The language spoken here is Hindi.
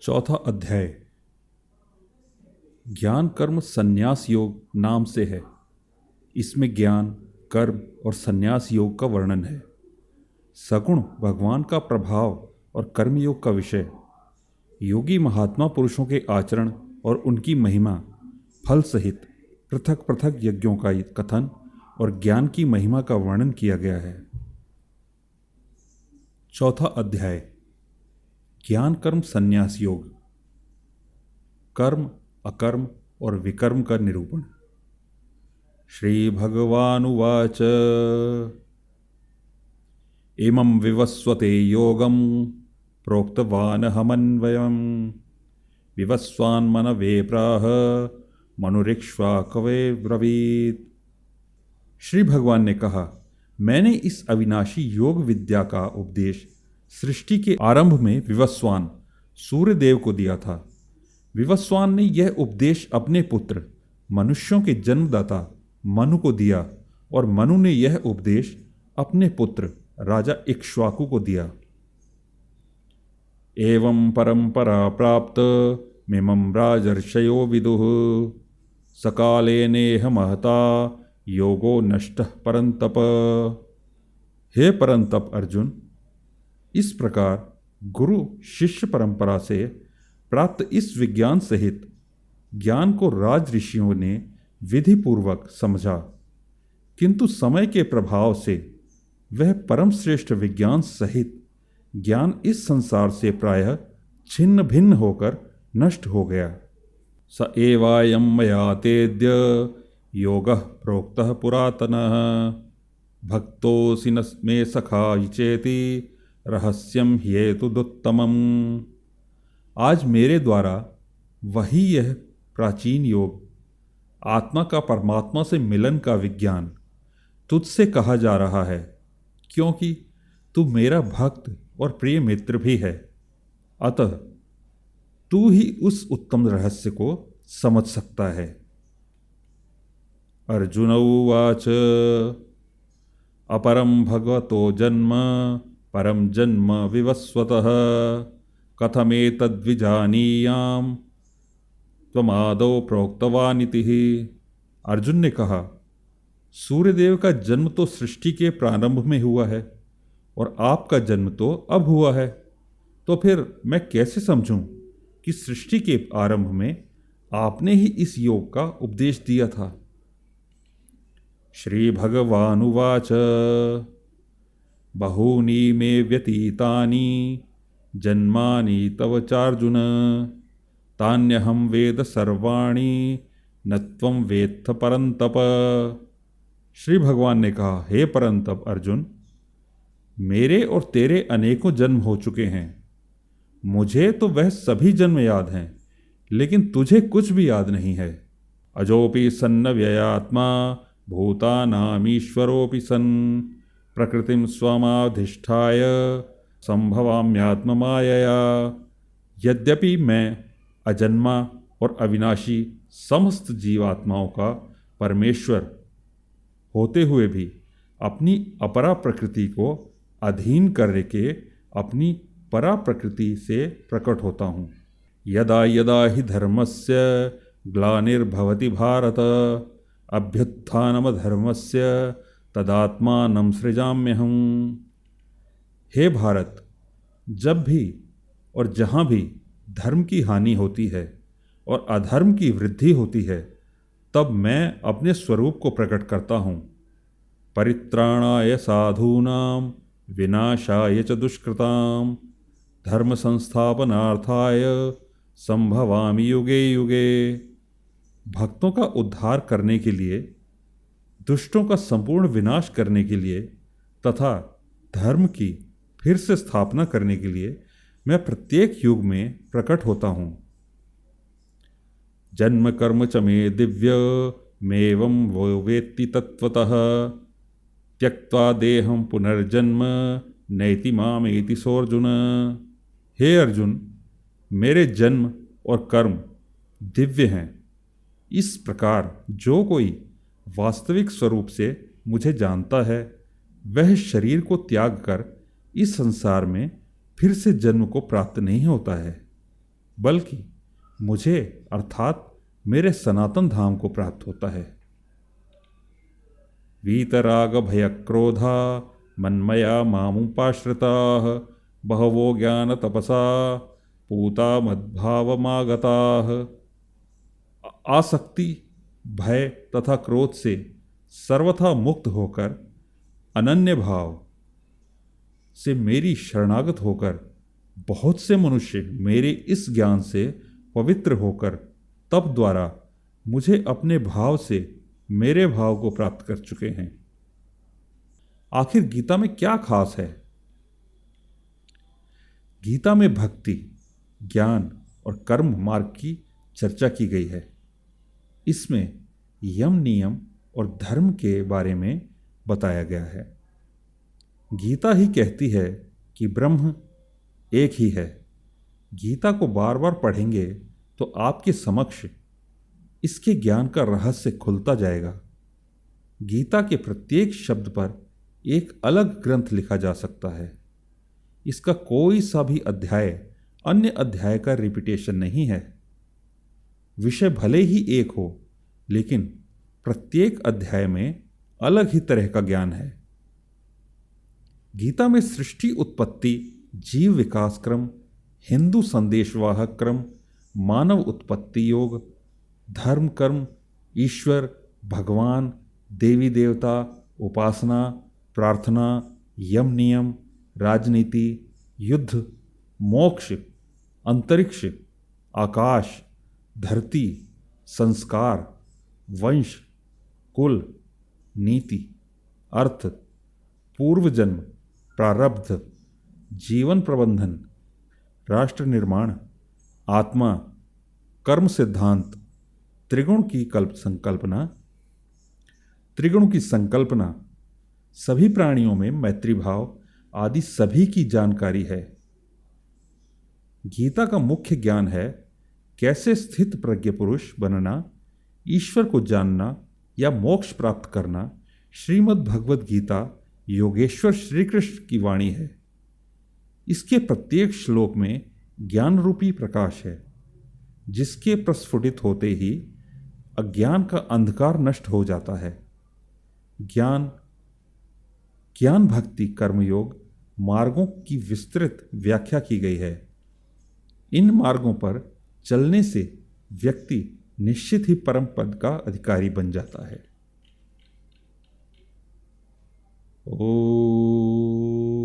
चौथा अध्याय ज्ञान कर्म संन्यास योग नाम से है। इसमें ज्ञान, कर्म और संन्यास योग का वर्णन है। सगुण भगवान का प्रभाव और कर्मयोग का विषय, योगी महात्मा पुरुषों के आचरण और उनकी महिमा, फल सहित पृथक पृथक यज्ञों का कथन और ज्ञान की महिमा का वर्णन किया गया है। चौथा अध्याय ज्ञान कर्म संन्यास योग, कर्म, अकर्म और विकर्म का निरूपण। श्री भगवानुवाच इमं विवस्वते योगं प्रोक्तवानहमन्वयम् विवस्वान्मनवे प्राह मनुरिक्ष्वाकवे ब्रवीत्। श्री भगवान ने कहा, मैंने इस अविनाशी योग विद्या का उपदेश सृष्टि के आरंभ में विवस्वान सूर्यदेव को दिया था। विवस्वान ने यह उपदेश अपने पुत्र मनुष्यों के जन्मदाता मनु को दिया और मनु ने यह उपदेश अपने पुत्र राजा इक्ष्वाकु को दिया। एवं परंपरा प्राप्त मिमं राजर्षयो विदुः सकाले नेह महता योगो नष्टः परंतप। हे परंतप अर्जुन, इस प्रकार गुरु शिष्य परंपरा से प्राप्त इस विज्ञान सहित ज्ञान को राज ऋषियों ने विधि पूर्वक समझा, किंतु समय के प्रभाव से वह परम श्रेष्ठ विज्ञान सहित ज्ञान इस संसार से प्रायः छिन्न भिन्न होकर नष्ट हो गया। स एवायं मया तेद्य योगः प्रोक्तः पुरातनः भक्तोऽसि न मे सखा चेति रहस्यं ह्येतुदुत्तमम्। आज मेरे द्वारा वही यह प्राचीन योग, आत्मा का परमात्मा से मिलन का विज्ञान तुझसे कहा जा रहा है, क्योंकि तू मेरा भक्त और प्रिय मित्र भी है। अतः तू ही उस उत्तम रहस्य को समझ सकता है। अर्जुन उवाच अपरं भगवतो जन्म परम जन्म विवस्वतः कथमेतद्विजानीयाम् त्वमादौ प्रोक्तवानिति। अर्जुन ने कहा, सूर्यदेव का जन्म तो सृष्टि के प्रारंभ में हुआ है और आपका जन्म तो अब हुआ है, तो फिर मैं कैसे समझूं कि सृष्टि के आरंभ में आपने ही इस योग का उपदेश दिया था। श्री भगवानुवाच बहूनि मे व्यतीतानि जन्मानि तव चार्जुन तान्यहं वेद सर्वाणि न त्वं वेत्थ परंतप। श्री भगवान ने कहा, हे परंतप अर्जुन, मेरे और तेरे अनेकों जन्म हो चुके हैं। मुझे तो वह सभी जन्म याद हैं, लेकिन तुझे कुछ भी याद नहीं है। अजोपि सन्न व्ययात्मा भूतानामीश्वरोऽपि सन् प्रकृतिं स्वमाधिष्ठाय संभवाम्यात्ममायया। यद्यपि मैं अजन्मा और अविनाशी समस्त जीवात्माओं का परमेश्वर होते हुए भी अपनी अपरा प्रकृति को अधीन करके अपनी परा प्रकृति से प्रकट होता हूँ। यदा यदा हि धर्मस्य ग्लानिर्भवति भारत अभ्युत्थानमधर्मस्य तदात्मानं सृजाम्यहम्। हे भारत, जब भी और जहाँ भी धर्म की हानि होती है और अधर्म की वृद्धि होती है, तब मैं अपने स्वरूप को प्रकट करता हूँ। परित्राणाय साधूनां विनाशाय च दुष्कृतां धर्म संस्थापनार्थाय संभवामि युगे युगे। भक्तों का उद्धार करने के लिए, दुष्टों का संपूर्ण विनाश करने के लिए तथा धर्म की फिर से स्थापना करने के लिए मैं प्रत्येक युग में प्रकट होता हूँ। जन्म कर्म च मे दिव्य मेवं वो वेत्ति तत्वतः त्यक्त्वा देहं पुनर्जन्म नैति मामेति सोऽर्जुन। हे अर्जुन, मेरे जन्म और कर्म दिव्य हैं। इस प्रकार जो कोई वास्तविक स्वरूप से मुझे जानता है, वह शरीर को त्याग कर इस संसार में फिर से जन्म को प्राप्त नहीं होता है। बल्कि मुझे अर्थात मेरे सनातन धाम को प्राप्त होता है। वीतराग भय क्रोधा मन्मया मामुपाश्रिताः बहवो ज्ञान तपसा पूता मद्भावमागताः। आसक्ति, भय तथा क्रोध से सर्वथा मुक्त होकर, अनन्य भाव से मेरी शरणागत होकर बहुत से मनुष्य मेरे इस ज्ञान से पवित्र होकर तप द्वारा मुझे अपने भाव से मेरे भाव को प्राप्त कर चुके हैं। आखिर गीता में क्या खास है? गीता में भक्ति, ज्ञान और कर्म मार्ग की चर्चा की गई है। इसमें यम, नियम और धर्म के बारे में बताया गया है। गीता ही कहती है कि ब्रह्म एक ही है। गीता को बार बार पढ़ेंगे तो आपके समक्ष इसके ज्ञान का रहस्य खुलता जाएगा। गीता के प्रत्येक शब्द पर एक अलग ग्रंथ लिखा जा सकता है। इसका कोई सा भी अध्याय अन्य अध्याय का रिपीटेशन नहीं है। विषय भले ही एक हो, लेकिन प्रत्येक अध्याय में अलग ही तरह का ज्ञान है। गीता में सृष्टि उत्पत्ति, जीव विकास क्रम, हिंदू संदेशवाहक क्रम, मानव उत्पत्ति योग, धर्म कर्म, ईश्वर, भगवान, देवी देवता, उपासना, प्रार्थना, यम नियम, राजनीति, युद्ध, मोक्ष, अंतरिक्ष, आकाश, धरती, संस्कार, वंश, कुल, नीति, अर्थ, पूर्व जन्म, प्रारब्ध, जीवन प्रबंधन, राष्ट्र निर्माण, आत्मा, कर्म सिद्धांत, त्रिगुण की संकल्पना, सभी प्राणियों में मैत्री भाव आदि सभी की जानकारी है। गीता का मुख्य ज्ञान है कैसे स्थित प्रज्ञ पुरुष बनना, ईश्वर को जानना या मोक्ष प्राप्त करना। श्रीमद् भगवद गीता योगेश्वर श्री कृष्ण की वाणी है। इसके प्रत्येक श्लोक में ज्ञान रूपी प्रकाश है, जिसके प्रस्फुटित होते ही अज्ञान का अंधकार नष्ट हो जाता है। ज्ञान भक्ति कर्मयोग मार्गों की विस्तृत व्याख्या की गई है। इन मार्गों पर चलने से व्यक्ति निश्चित ही परम पद का अधिकारी बन जाता है। ओ